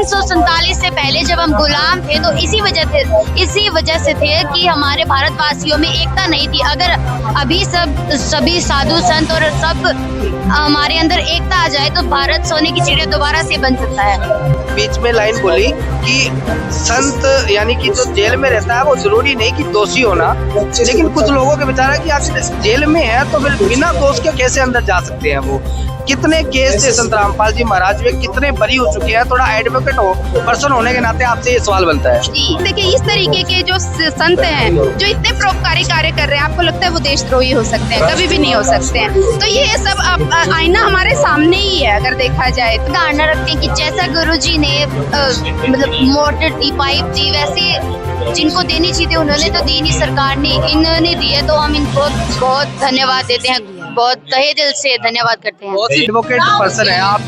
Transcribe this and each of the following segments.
1947 से पहले जब हम गुलाम थे तो इसी वजह से थे कि हमारे भारतवासियों में एकता नहीं थी। अगर अभी सभी साधु संत और सब हमारे अंदर एकता आ जाए तो भारत सोने की चिड़िया दोबारा से बन सकता है। बीच में लाइन बोली कि संत यानी कि जो जेल में रहता है वो जरूरी नहीं कि दोषी होना, लेकिन कुछ लोगों के विचार है कि आप जेल में है तो फिर बिना दोष के कैसे अंदर जा सकते हैं। वो कितने केस थे संत रामपाल जी महाराज में, कितने बरी हो चुके हैं। थोड़ा एडवोकेट पर्सन होने के नाते आपसे ये सवाल बनता है। देखिए, इस तरीके के जो संत हैं जो इतने परोपकारी कार्य कर रहे हैं, आपको लगता है वो देशद्रोही हो सकते हैं? कभी भी नहीं हो सकते हैं। तो ये सब आईना हमारे सामने ही है अगर देखा जाए तो। धारणा रखते हैं कि जैसा गुरुजी ने मतलब मोटर दी, पाइप दी, वैसे जिनको देनी चाहिए उन्होंने तो दी नहीं, सरकार ने इन्होंने दी है, तो हम इनको बहुत धन्यवाद देते हैं, बहुत तहे दिल से धन्यवाद करते हैं। बहुत एडवोकेट पर्सन है आप,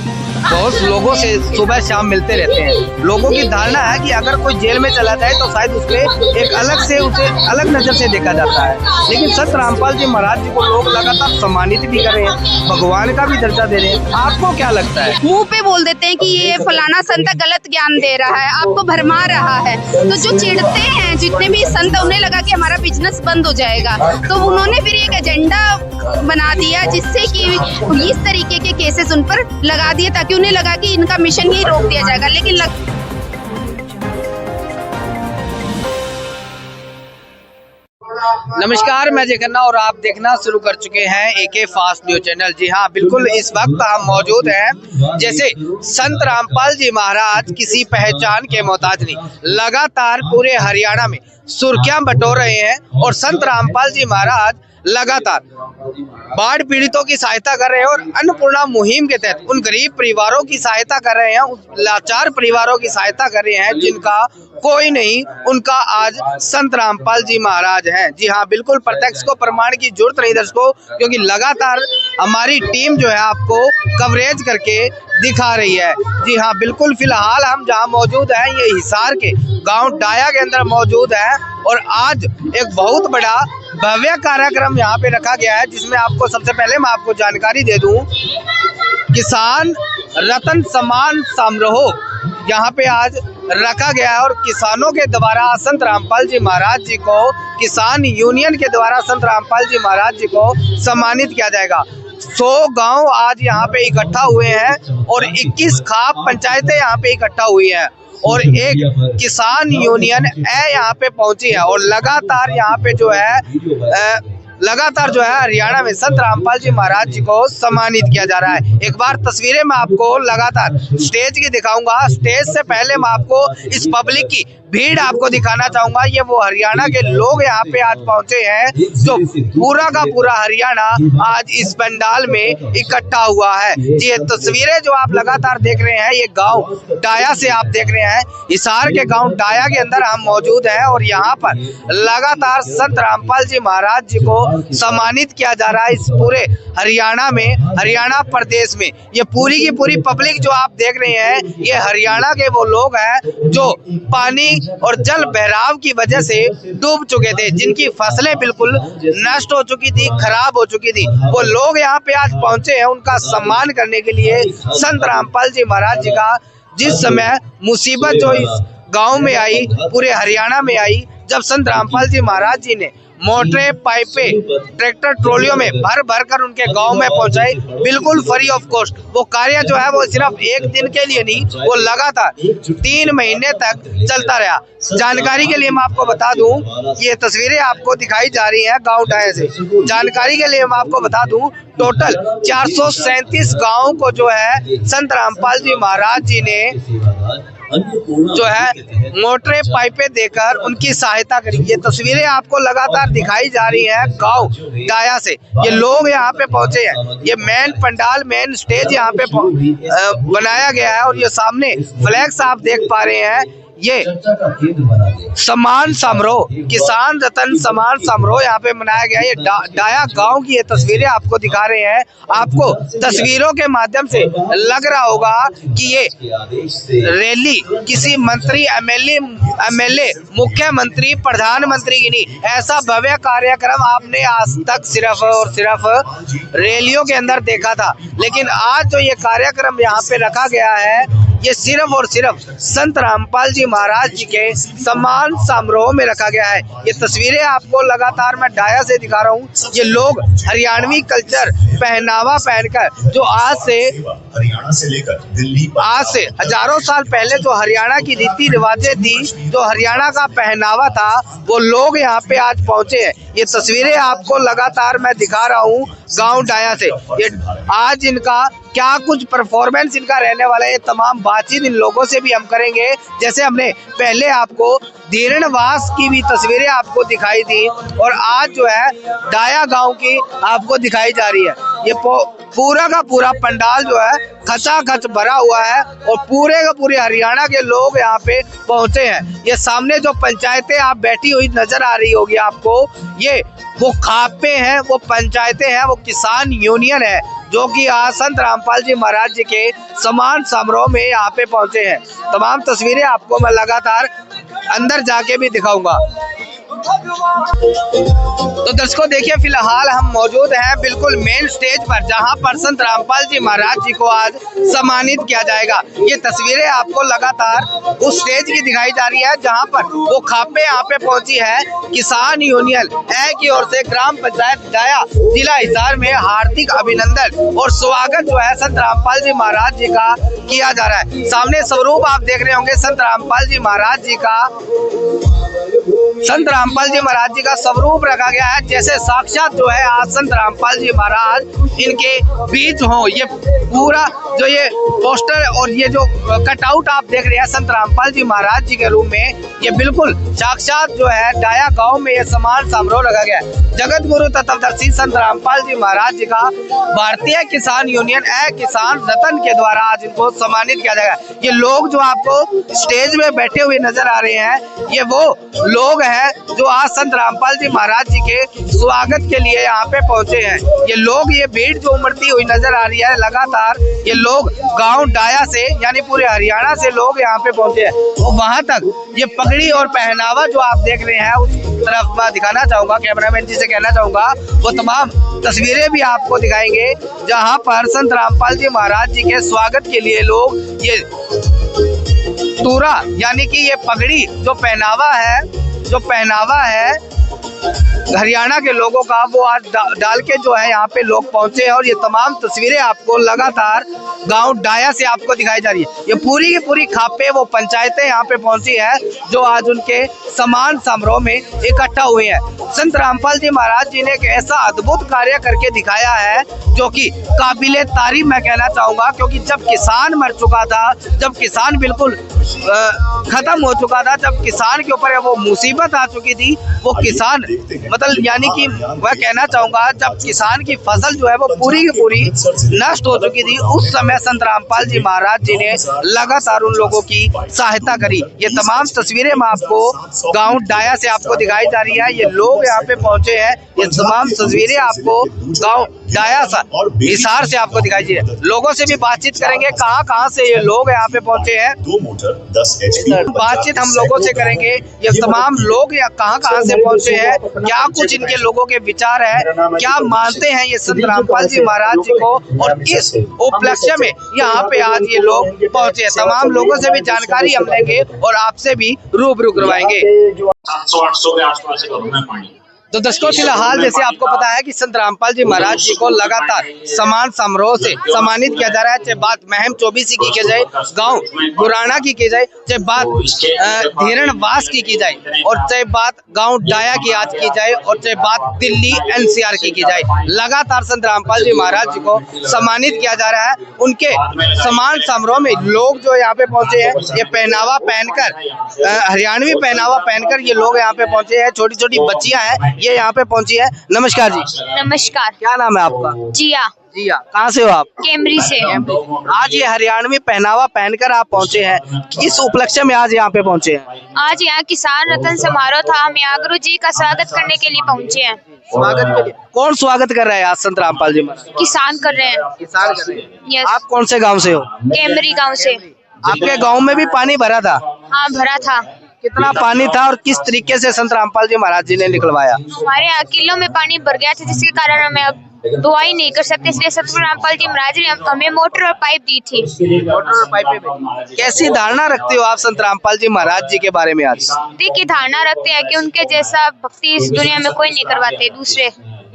बहुत लोगों से सुबह शाम मिलते रहते हैं। लोगों की धारणा है कि अगर कोई जेल में चला जाए तो शायद उसपे एक उसे अलग नजर से देखा जाता है, लेकिन संत रामपाल जी महाराज जी को लोग लगातार सम्मानित भी कर रहे हैं, भगवान का भी दर्जा दे रहे हैं। आपको क्या लगता है? मुंह पे बोल देते हैं कि ये फलाना संत गलत ज्ञान दे रहा है, आपको भरमा रहा है। तो जो चिढ़ते हैं जितने भी संत, उन्हें लगा कि हमारा बिजनेस बंद हो जाएगा, तो उन्होंने फिर एक एजेंडा बना दिया जिससे कि इस तरीके के केसेस उन पर लगा दिए, ताकि उन्हें लगा कि इनका मिशन ही रोक दिया जाएगा। लेकिन नमस्कार, मैं जय खन्ना और आप देखना शुरू कर चुके हैं एके फास्ट न्यूज चैनल। जी हाँ, बिल्कुल इस वक्त हम मौजूद हैं। जैसे संत रामपाल जी महाराज किसी पहचान के मोहताज नहीं, लगातार पूरे हरियाणा में सुर्खियां बटोर रहे हैं और संत रामपाल जी महाराज लगातार बाढ़ पीड़ितों की सहायता कर रहे हैं और अन्नपूर्णा मुहिम के तहत उन गरीब परिवारों की सहायता कर रहे हैं, उन लाचार परिवारों की सहायता कर रहे हैं जिनका कोई नहीं, उनका आज संत रामपाल जी महाराज हैं। जी हाँ, बिल्कुल प्रत्यक्ष को प्रमाण की जरूरत नहीं दर्शकों, क्योंकि लगातार हमारी टीम जो है आपको कवरेज करके दिखा रही है। जी हाँ, बिल्कुल फिलहाल हम जहाँ मौजूद हैं ये हिसार के गांव डाया के अंदर मौजूद है और आज एक बहुत बड़ा भव्य कार्यक्रम यहाँ पे रखा गया है, जिसमें आपको सबसे पहले मैं आपको जानकारी दे दूं, किसान रतन सम्मान समारोह यहाँ पे आज रखा गया है और किसानों के द्वारा संत रामपाल जी महाराज जी को, किसान यूनियन के द्वारा संत रामपाल जी महाराज जी को सम्मानित किया जाएगा। 100 गांव आज यहाँ पे इकट्ठा हुए हैं और 21 खाप पंचायतें यहाँ पे इकट्ठा हुई हैं और एक किसान यूनियन यहाँ पे पहुंची है और लगातार यहाँ पे जो है हरियाणा में संत रामपाल जी महाराज जी को सम्मानित किया जा रहा है। एक बार तस्वीरें मैं आपको लगातार स्टेज की दिखाऊंगा। स्टेज से पहले मैं आपको इस पब्लिक की भीड़ आपको दिखाना चाहूंगा। ये वो हरियाणा के लोग यहाँ पे आज पहुंचे हैं, जो पूरा का पूरा हरियाणा आज इस पंडाल में इकट्ठा हुआ है। ये तस्वीरें जो आप लगातार देख रहे हैं, ये गांव डाया से आप देख रहे हैं। हिसार के गांव डाया के अंदर हम मौजूद हैं और यहाँ पर लगातार संत रामपाल जी महाराज जी को सम्मानित किया जा रहा है। इस पूरे हरियाणा में, हरियाणा प्रदेश में ये पूरी की पूरी पब्लिक जो आप देख रहे हैं, ये हरियाणा के वो लोग हैं जो पानी और जल बहराव की वजह से डूब चुके थे, जिनकी फसलें बिल्कुल नष्ट हो चुकी थी, खराब हो चुकी थी। वो लोग यहाँ पे आज पहुंचे हैं उनका सम्मान करने के लिए। संत रामपाल जी महाराज जी का जिस समय मुसीबत जो इस गांव में आई, पूरे हरियाणा में आई, जब संत रामपाल जी महाराज जी ने मोटरें, पाइपें, ट्रैक्टर ट्रॉलियों में भर भर कर उनके गांव में पहुंचाई, बिल्कुल फ्री ऑफ कॉस्ट। वो कार्य जो है वो सिर्फ एक दिन के लिए नहीं, वो लगातार 3 महीने तक चलता रहा। जानकारी के लिए मैं आपको बता दूं, ये तस्वीरें आपको दिखाई जा रही हैं गांव डाया से। जानकारी के लिए मैं आपको बता दूं, टोटल 437 गाँव को जो है संत रामपाल जी महाराज जी ने जो है मोटरें, पाइपें देकर उनकी सहायता करी। ये तस्वीरें आपको लगातार दिखाई जा रही हैं गांव डाया से। ये लोग यहाँ पे पहुंचे हैं, ये मेन पंडाल, मेन स्टेज यहाँ पे बनाया गया है और ये सामने फ्लैग्स आप देख पा रहे हैं। ये सम्मान समारोह, किसान रतन सम्मान समारोह यहाँ पे मनाया गया है। ये डाया गांव की ये तस्वीरें आपको दिखा रहे हैं। आपको तस्वीरों के माध्यम से लग रहा होगा कि ये रैली किसी मंत्री, एमएलए, मुख्यमंत्री, प्रधानमंत्री की नहीं, ऐसा भव्य कार्यक्रम आपने आज तक सिर्फ और सिर्फ रैलियों के अंदर देखा था। लेकिन आज जो ये कार्यक्रम यहाँ पे रखा गया है, ये सिर्फ और सिर्फ संत रामपाल जी महाराज जी के सम्मान समारोह में रखा गया है। ये तस्वीरें आपको लगातार मैं डाया से दिखा रहा हूँ। ये लोग हरियाणवी कल्चर पहनावा पहनकर जो आज से हजारों साल पहले जो हरियाणा की रीति रिवाजें थी, जो हरियाणा का पहनावा था, वो लोग यहाँ पे आज पहुंचे हैं। ये तस्वीरें आपको लगातार मैं दिखा रहा हूँ गांव डाया से। ये आज इनका क्या कुछ परफॉर्मेंस इनका रहने वाला है, ये तमाम बातचीत इन लोगों से भी हम करेंगे। जैसे हमने पहले आपको धीरणवास की भी तस्वीरें आपको दिखाई दी और आज जो है डाया गांव की आपको दिखाई जा रही है। ये पूरा का पूरा पंडाल जो है खचाखच भरा हुआ है और पूरे का पूरे हरियाणा के लोग यहाँ पे पहुंचे हैं। ये सामने जो पंचायतें आप बैठी हुई नजर आ रही होगी आपको, ये वो खापे हैं, वो पंचायतें हैं, वो किसान यूनियन है जो कि आज संत रामपाल जी महाराज जी के सम्मान समारोह में यहाँ पे पहुंचे हैं। तमाम तस्वीरें आपको मैं लगातार अंदर जाके भी दिखाऊंगा। तो दर्शकों देखिए, फिलहाल हम मौजूद हैं बिल्कुल मेन स्टेज पर, जहां पर संत रामपाल जी महाराज जी को आज सम्मानित किया जाएगा। ये तस्वीरें आपको लगातार उस स्टेज की दिखाई जा रही है जहां पर वो खापे यहाँ पे पहुंची है। किसान यूनियन ए की ओर से ग्राम पंचायत डाया जिला हिसार में हार्दिक अभिनंदन और स्वागत जो है संत रामपाल जी महाराज जी का किया जा रहा है। सामने स्वरूप आप देख रहे होंगे संत रामपाल जी महाराज जी का, संत रामपाल जी महाराज जी का स्वरूप रखा गया है, जैसे साक्षात जो है आज संत रामपाल जी महाराज इनके बीच हो। ये पूरा जो ये पोस्टर और ये जो कटआउट आप देख रहे हैं संत रामपाल जी महाराज जी के रूप में, ये बिल्कुल साक्षात जो है डाया गांव में ये सम्मान समारोह रखा गया है। जगत गुरु तत्वदर्शी संत रामपाल जी महाराज जी का भारतीय किसान यूनियन ए किसान रतन के द्वारा आज इनको सम्मानित किया जाएगा। ये लोग जो आपको स्टेज में बैठे हुए नजर आ रहे हैं, ये वो लोग हैं जो आज संत रामपाल जी महाराज जी के स्वागत के लिए यहाँ पे पहुंचे हैं। ये लोग, ये भीड़ जो उमड़ती हुई नजर आ रही है लगातार, ये लोग गांव डाया से यानी पूरे हरियाणा से लोग यहाँ पे पहुंचे हैं। और वहां तक ये पगड़ी और पहनावा जो आप देख रहे हैं उस तरफ मैं दिखाना चाहूंगा, कैमरामैन जी से कहना चाहूंगा वो तमाम तस्वीरें भी आपको दिखाएंगे जहाँ पर संत रामपाल जी महाराज जी के स्वागत के लिए लोग ये तूरा यानी कि ये पगड़ी जो पहनावा है हरियाणा के लोगों का, वो आज डाल के जो है यहाँ पे लोग पहुंचे हैं। और ये तमाम तस्वीरें आपको लगातार गांव डाया से आपको दिखाई जा रही है। ये पूरी की पूरी खापे वो पंचायतें यहाँ पे पहुंची है जो आज उनके सम्मान समारोह में इकट्ठा हुए हैं। संत रामपाल जी महाराज जी ने एक ऐसा अद्भुत कार्य करके दिखाया है जो कि काबिले तारीफ मैं कहना चाहूंगा, क्योंकि जब किसान मर चुका था, जब किसान बिल्कुल खत्म हो चुका था, जब किसान के ऊपर वो मुसीबत आ चुकी थी, वो किसान मतलब यानी कि मैं कहना चाहूंगा जब किसान की फसल जो है वो पूरी की पूरी नष्ट हो चुकी थी, उस समय संत रामपाल जी महाराज जी ने लगातार उन लोगों की सहायता करी। ये तमाम तस्वीरें मैं आपको गांव डाया से आपको दिखाई जा रही है। ये लोग यहाँ पे पहुंचे हैं, ये तमाम तस्वीरें आपको गांव डाया हिसार से आपको दिखाई दे रही है। लोगों से भी बातचीत करेंगे कहाँ से ये लोग यहाँ पे पहुंचे हैं, बातचीत हम लोगों से करेंगे। ये तमाम लोग कहाँ से पहुंचे हैं, क्या कुछ इनके लोगों के विचार है, क्या मानते हैं ये संत रामपाल जी महाराज जी को, और इस उपलक्ष्य में यहाँ पे आज ये लोग पहुंचे हैं। तमाम लोगों से भी जानकारी हम लेंगे और आपसे भी रूबरू करवाएंगे। 700-800 के आसपास पानी। तो दर्शकों फिलहाल जैसे आपको पता है कि संत रामपाल जी महाराज जी को लगातार सम्मान समारोह से सम्मानित किया जा रहा है। चाहे बात महम 24 की जाए, गांव गुराना की जाए, चाहे बात धीरणवास की जाए, और चाहे बात गांव डाया की आज की जाए, और चाहे बात दिल्ली NCR की जाए, लगातार संत रामपाल जी महाराज जी को सम्मानित किया जा रहा है। उनके सम्मान समारोह में लोग जो यहाँ पे पहुंचे हैं, ये पहनावा पहनकर, हरियाणवी पहनावा पहनकर ये लोग यहाँ पे पहुंचे हैं। छोटी छोटी बच्चियां हैं ये यहाँ पे पहुंची है। नमस्कार जी। नमस्कार। क्या नाम है आपका? जिया। जिया, कहाँ से हो आप? कैमरी से। आज ये हरियाणवी पहनावा पहनकर आप पहुंचे हैं, किस उपलक्ष्य में आज यहाँ पे पहुंचे हैं? आज यहाँ किसान रतन समारोह था, हम यहाँ गुरु जी का स्वागत करने के लिए पहुँचे हैं। स्वागत के लिए कौन स्वागत कर रहा है आज संत रामपाल जी महाराज? किसान कर रहे हैं। किसान कर रहे हैं। यस। आप कौन से गाँव से हो? कैमरी गाँव से। आपके गाँव में भी पानी भरा था? हाँ भरा था। कितना पानी था और किस तरीके से संत रामपाल जी महाराज जी ने निकलवाया? हमारे यहाँ किलों में पानी भर गया था, जिसके कारण हमें अब बुआई नहीं कर सकते, इसलिए सतगुरु रामपाल जी महाराज ने हमें मोटर और पाइप दी थी। मोटर और पाइपें भी। कैसी धारणा रखते हो आप संत रामपाल जी महाराज जी के बारे में आज? की धारणा रखते हैं कि उनके जैसा भक्ति इस दुनिया में कोई नहीं करवाते दूसरे।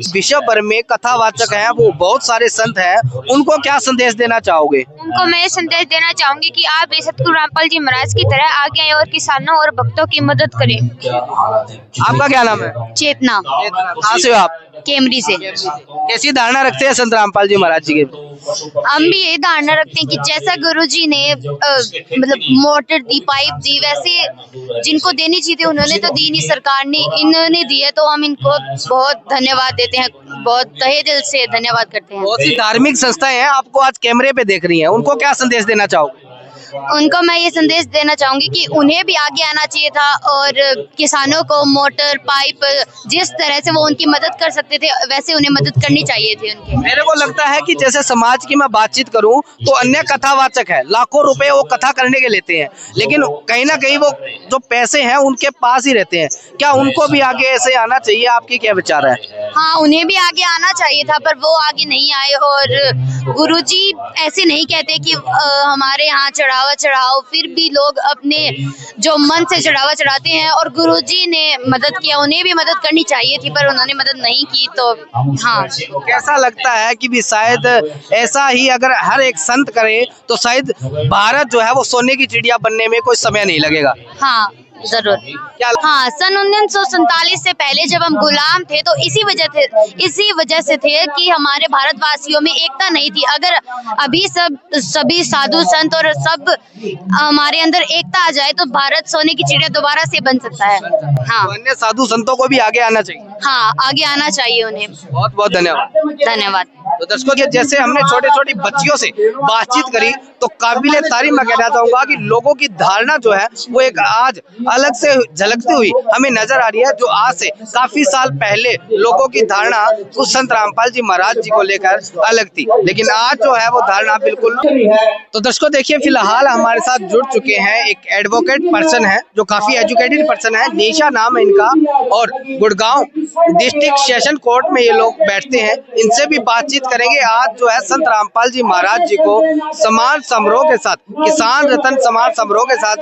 विश्व भर में कथावाचक हैं, वो बहुत सारे संत हैं, उनको क्या संदेश देना चाहोगे? उनको मैं ये संदेश देना चाहूंगी कि आप भी सतगुरु रामपाल जी महाराज की तरह आगे आए और किसानों और भक्तों की मदद करें। आपका क्या नाम है? चेतना, कहाँ से हो आप? केमरी से। कैसी धारणा रखते हैं संत रामपाल जी महाराज जी के? हम भी ये धारणा रखते हैं कि जैसा गुरुजी ने मतलब मोटर दी, पाइप दी, वैसे जिनको देनी चाहिए उन्होंने तो दी नहीं, सरकार ने इन्होंने दी है, तो हम इनको बहुत धन्यवाद देते हैं, बहुत तहे दिल से धन्यवाद करते हैं। बहुत सी धार्मिक संस्थाएं हैं आपको आज कैमरे पे देख रही हैं, उनको क्या संदेश देना चाहोगे? उनको मैं ये संदेश देना चाहूंगी कि उन्हें भी आगे आना चाहिए था और किसानों को मोटर, पाइप, जिस तरह से वो उनकी मदद कर सकते थे वैसे उन्हें मदद करनी चाहिए थी उनके। मेरे को लगता है कि जैसे समाज की मैं बातचीत करूं तो अन्य कथावाचक है, लाखों रुपए वो कथा करने के लेते हैं, लेकिन कहीं ना कहीं वो जो पैसे हैं उनके पास ही रहते हैं। क्या उनको भी आगे ऐसे आना चाहिए? आपकी क्या विचार है? हाँ, उन्हें भी आगे आना चाहिए था, पर वो आगे नहीं आए। और गुरुजी ऐसे नहीं कहते कि हमारे यहाँ चढ़ाओ, फिर भी लोग अपने जो मन से चढ़ावा चढ़ाते हैं, और गुरुजी ने मदद किया, उन्हें भी मदद करनी चाहिए थी पर उन्होंने मदद नहीं की। तो हाँ, कैसा लगता है कि भी शायद ऐसा ही अगर हर एक संत करे तो शायद भारत जो है वो सोने की चिड़िया बनने में कोई समय नहीं लगेगा। हाँ जरूर। हाँ, सन 1947 से पहले जब हम गुलाम थे तो इसी वजह से थे कि हमारे भारतवासियों में एकता नहीं थी। अगर अभी सभी साधु संत और सब हमारे अंदर एकता आ जाए तो भारत सोने की चिड़िया दोबारा से बन सकता है। हाँ, तो अन्य साधु संतों को भी आगे आना चाहिए। हाँ, आगे आना चाहिए उन्हें। बहुत बहुत धन्यवाद। धन्यवाद। तो दर्शकों, जैसे हमने छोटे छोटी बच्चियों से बातचीत करी तो काबिले तारीफ मैं कहना चाहूंगा कि लोगों की धारणा जो है वो एक आज अलग से झलकती हुई हमें नजर आ रही है, जो आज से काफी साल पहले लोगों की धारणा उस संत रामपाल जी महाराज जी को लेकर अलग थी, लेकिन आज जो है वो धारणा बिल्कुल। तो दर्शकों देखिए, फिलहाल हमारे साथ जुड़ चुके हैं एक एडवोकेट पर्सन है जो काफी एजुकेटेड पर्सन है, निशा नाम है इनका, और गुड़गांव डिस्ट्रिक्ट सेशन कोर्ट में ये लोग बैठते हैं। इनसे भी बातचीत करेंगे। आज जो है संत रामपाल जी महाराज जी को समान समारोह के साथ, किसान रतन समान समारोह के साथ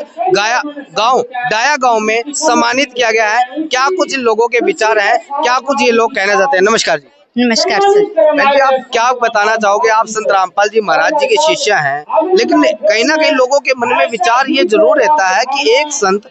डाया गांव में सम्मानित किया गया है। क्या कुछ इन लोगों के विचार हैं, क्या कुछ ये लोग कहना चाहते हैं? नमस्कार जी। नमस्कार सर। बहन जी, आप क्या बताना चाहोगे? आप संत रामपाल जी महाराज जी के शिष्य हैं, लेकिन कहीं ना कहीं लोगों के मन में विचार ये जरूर रहता है कि एक संत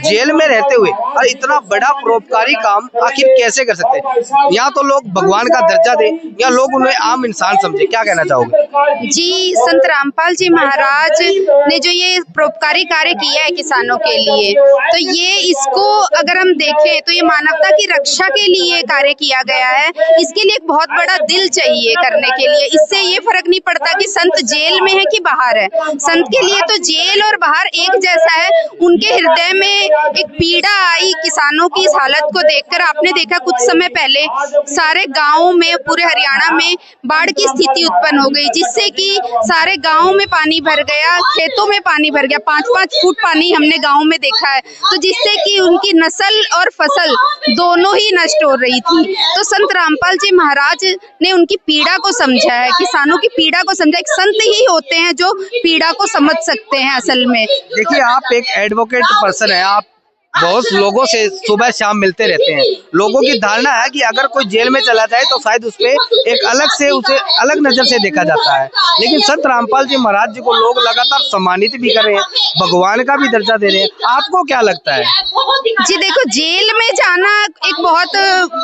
जेल में रहते हुए और इतना बड़ा परोपकारी काम आखिर कैसे कर सकते हैं? या तो लोग भगवान का दर्जा दें या लोग उन्हें आम इंसान समझे, क्या कहना चाहोगे? जी, संत रामपाल जी महाराज ने जो ये परोपकारी कार्य किया है किसानों के लिए, तो ये इसको अगर हम देखें तो ये मानवता की रक्षा के लिए कार्य किया गया है। इसके लिए एक बहुत बड़ा दिल चाहिए करने के लिए। इससे ये फर्क नहीं पड़ता कि संत जेल में है कि बाहर है। संत के लिए तो जेल और बाहर एक जैसा है। उनके हृदय में एक पीड़ा आई किसानों की इस हालत को देखकर। आपने देखा कुछ समय पहले सारे गाँव में, पूरे हरियाणा में बाढ़ की स्थिति उत्पन्न हो गई, जिससे कि सारे गाँव में पानी भर गया, खेतों में पानी भर गया। 5-5 फुट पानी हमने गाँव में देखा है, तो जिससे कि उनकी नस्ल और फसल दोनों ही नष्ट हो रही थी। तो संत रामपाल जी महाराज ने उनकी पीड़ा को समझा है, किसानों की पीड़ा को समझा। एक संत ही होते हैं जो पीड़ा को समझ सकते हैं असल में। देखिए, आप एक एडवोकेट पर्सन है, आप बहुत लोगों से सुबह शाम मिलते रहते हैं। लोगों की धारणा है कि अगर कोई जेल में चला जाए तो शायद उस पर एक उसे अलग नजर से देखा जाता है, लेकिन संत रामपाल जी महाराज जी को लोग लगातार सम्मानित भी कर रहे हैं, भगवान का भी दर्जा दे रहे हैं। आपको क्या लगता है? जी देखो, जेल में जाना एक बहुत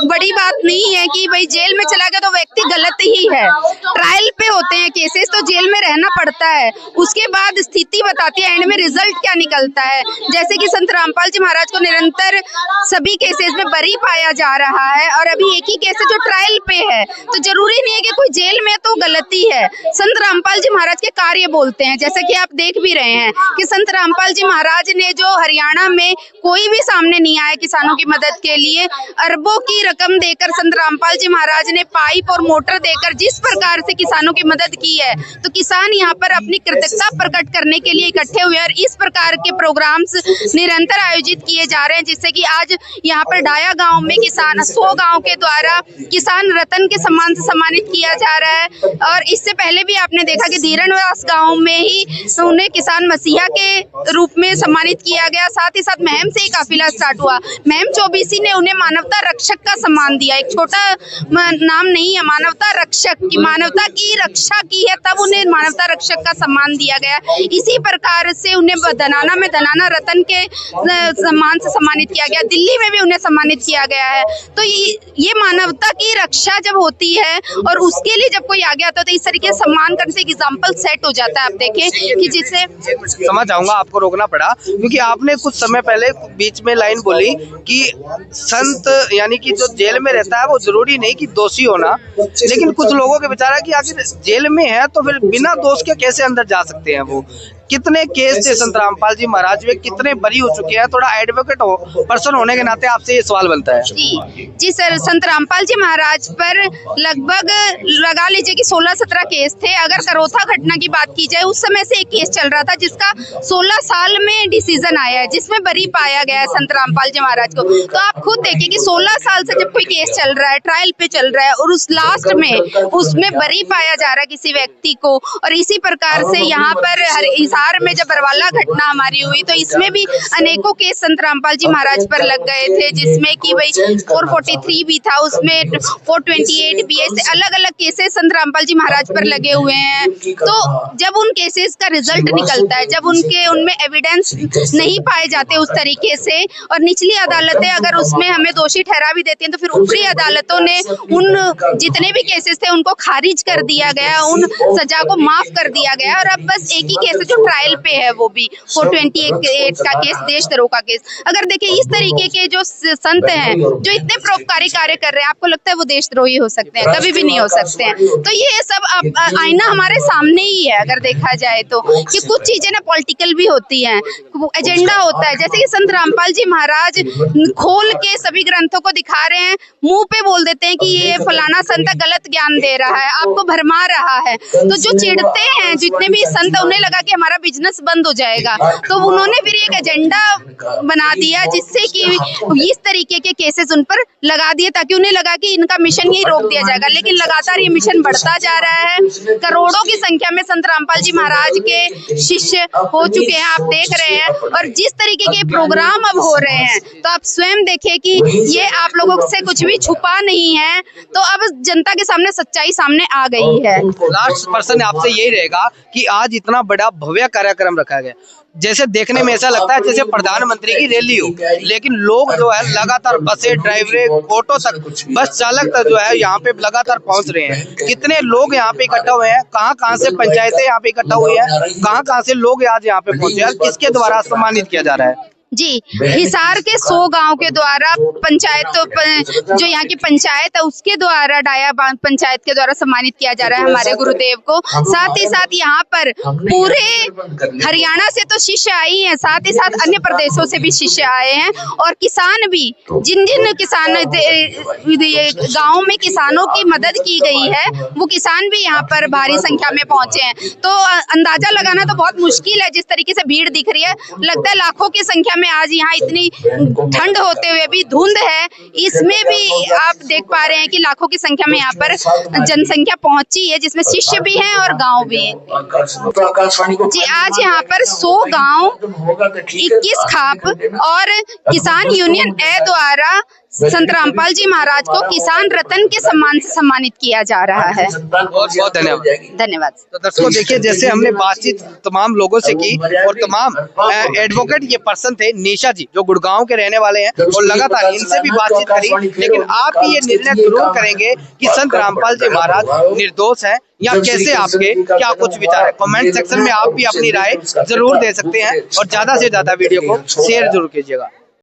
बड़ी बात नहीं है कि भाई जेल में चला गया तो व्यक्ति गलत ही है। ट्रायल पे होते हैं केसेस, तो जेल में रहना पड़ता है। उसके बाद स्थिति बताती है एंड में रिजल्ट क्या निकलता है। जैसे कि संत रामपाल जी महाराज को निरंतर सभी केसेस में बरी पाया जा रहा है, और अभी एक ही केस है जो ट्रायल पे है, तो जरूरी नहीं है कि कोई जेल में तो गलती है। संत रामपाल जी महाराज के कार्य बोलते हैं, जैसे कि आप देख भी रहे हैं कि संत रामपाल जी महाराज ने जो हरियाणा में कोई भी सामने नहीं आया किसानों की मदद के लिए, अरबों की रकम देकर संत रामपाल जी महाराज ने पाइप और मोटर देकर जिस प्रकार से किसानों की मदद की है, तो किसान यहाँ पर अपनी कृतज्ञता प्रकट करने के लिए इकट्ठे हुए और इस प्रकार के प्रोग्राम्स निरंतर आयोजित किए जा रहे हैं, जिससे कि आज यहाँ पर डाया गांव में किसान 100 गांव के द्वारा किसान रत्न के सम्मान से सम्मानित किया जा रहा है। और इससे पहले भी आपने देखा कि धीरणवास गांव में ही उन्हें किसान मसीहा के रूप में सम्मानित किया गया। साथ ही साथ महम से ही काफिला स्टार्ट हुआ। महम चौबीसी ने उन्हें मानवता रक्षक का सम्मान दिया। एक छोटा नाम नहीं है, मानवता रक्षक की, मानवता की रक्षा की है तब उन्हें मानवता रक्षक का सम्मान दिया गया। इसी प्रकार से उन्हें धनाना में धनाना रत्न के सम्मान से सम्मानित किया गया। दिल्ली में भी उन्हें सम्मानित किया गया है। तो ये मानवता की रक्षा जब होती है और उसके लिए जब कोई आगे आता है तो इस तरीके से सम्मान करने से एक एग्जाम्पल सेट हो जाता है। आप देखें कि जिससे समझ जाऊंगा, आपको रोकना पड़ा क्योंकि आपने कुछ समय पहले बीच में लाइन बोली कि संत यानी कि जो जेल में रहता है वो जरूरी नहीं कि दोषी होना, लेकिन कुछ लोगों के विचार है कि आखिर जेल में है तो फिर बिना दोष के कैसे अंदर जा सकते हैं। वो कितने केस थे संत रामपाल जी महाराज में, कितने बरी हो चुके हैं? थोड़ा एडवोकेट पर्सन होने के नाते आपसे ये सवाल बनता है। जी सर, संत रामपाल जी महाराज पर लगभग लगा लीजिए कि 16-17 केस थे। अगर करोथा घटना की बात की जाए उस समय से एक केस चल रहा था जिसका 16 साल में डिसीजन आया है, जिसमें बरी पाया गया है संत रामपाल जी महाराज को। तो आप खुद देखिए कि 16 साल से जब कोई केस चल रहा है, ट्रायल पे चल रहा है और उस लास्ट में उसमें बरी पाया जा रहा है किसी व्यक्ति को। और इसी प्रकार से यहाँ पर हिसार में जब बरवाला घटना हमारी हुई तो इसमें भी अनेकों केस संत रामपाल जी महाराज पर लग गए थे, जिसमें कि भाई 443 भी था, उसमें 428 भी, ऐसे अलग अलग केसेस संत रामपाल जी महाराज पर लगे हुए हैं। तो जब उन केसेस का रिजल्ट निकलता है, जब उनमें एविडेंस नहीं पाए जाते उस तरीके से और निचली अदालतें अगर उसमें हमें दोषी ठहरा भी देती हैं तो फिर ऊपरी अदालतों ने उन जितने भी केसेस थे उनको खारिज कर दिया गया, उन सजा को माफ कर दिया गया। और अब बस एक ही केस है जो ट्रायल पे है, वो भी 428 का केस, देशद्रोह का केस। अगर देखिए इस तरीके के जो संत हैं जो इतने परोपकारी कार्य कर रहे हैं, आपको लगता है वो देशद्रोही हो सकते हैं? कभी भी नहीं हो सकते हैं। तो ये सब आईना हमारे सामने ही है अगर देखा जाए तो, कि कुछ चीजें ना पॉलिटिकल भी होती हैं, एजेंडा होता है। जैसे कि संत रामपाल जी महाराज खोल के सभी ग्रंथों को दिखा रहे हैं, मुंह पे बोल देते हैं कि ये फलाना संत गलत ज्ञान दे रहा है, आपको भरमा रहा है। तो जो चिढ़ते हैं जितने भी संत, उन्हें लगा कि हमारा बिजनेस बंद हो जाएगा, तो उन्होंने फिर एक एजेंडा बना दिया जिससे कि इस तरीके के केसेस उन पर लगा दिए, ताकि उन्हें लगा कि इनका मिशन यही रोक दिया जाएगा। लेकिन लगातार ये मिशन बढ़ता जा रहा है। करोड़ों की संख्या में संत रामपाल जी महाराज के शिष्य हो चुके हैं, आप देख रहे हैं। और जिस तरीके के प्रोग्राम अब हो रहे हैं तो आप स्वयं देखिए कि ये आप लोगों से कुछ भी छुपा नहीं है, तो अब जनता के सामने सच्चाई सामने आ गई है। लास्ट पर्सन आपसे यही रहेगा कि आज इतना बड़ा भव्य कार्यक्रम रखा गया, जैसे देखने में ऐसा लगता है जैसे प्रधानमंत्री की रैली हो, लेकिन लोग जो है लगातार बसें, ड्राइवरें, ऑटो तक, बस चालक तक जो है यहाँ पे लगातार पहुंच रहे हैं। कितने लोग यहाँ पे इकट्ठा हुए हैं, कहाँ से पंचायतें यहाँ पे इकट्ठा हुई है, कहाँ से लोग आज यहाँ पे पहुंचे हैं, किसके द्वारा सम्मानित किया जा रहा है? जी, हिसार के 100 गांव के द्वारा पंचायत, जो यहाँ की पंचायत है उसके द्वारा, डाया पंचायत के द्वारा सम्मानित किया जा रहा है हमारे गुरुदेव को। साथ ही साथ यहाँ पर पूरे हरियाणा से तो शिष्य आई हैं, साथ ही साथ अन्य प्रदेशों से भी शिष्य आए हैं। और किसान भी, जिन जिन किसान गाँव में किसानों की मदद की गई है वो किसान भी यहाँ पर भारी संख्या में पहुंचे हैं। तो अंदाजा लगाना तो बहुत मुश्किल है, जिस तरीके से भीड़ दिख रही है, लगता है लाखों की संख्या में। आज यहाँ इतनी ठंड होते हुए भी, धुंध है, इसमें भी आप देख पा रहे हैं कि लाखों की संख्या में यहाँ पर जनसंख्या पहुंची है, जिसमें शिष्य भी हैं और गांव भी हैं। जी, आज यहाँ पर 100 गांव, 21 खाप और किसान यूनियन ए द्वारा संत रामपाल जी महाराज को किसान रत्न के सम्मान से सम्मानित किया जा रहा है। बहुत बहुत धन्यवाद। धन्यवाद। तो दर्शकों देखिए, जैसे हमने बातचीत तमाम लोगों से की और तमाम एडवोकेट ये पर्सन थे, निशा जी जो गुड़गांव के रहने वाले हैं, और लगातार इनसे भी बातचीत करी। लेकिन आप ये निर्णय जरूर करेंगे कि संत रामपाल जी महाराज निर्दोष है या कैसे, आपके क्या कुछ विचार है? कमेंट सेक्शन में आप भी अपनी राय जरूर दे सकते हैं और ज्यादा से ज्यादा वीडियो को शेयर जरूर कीजिएगा।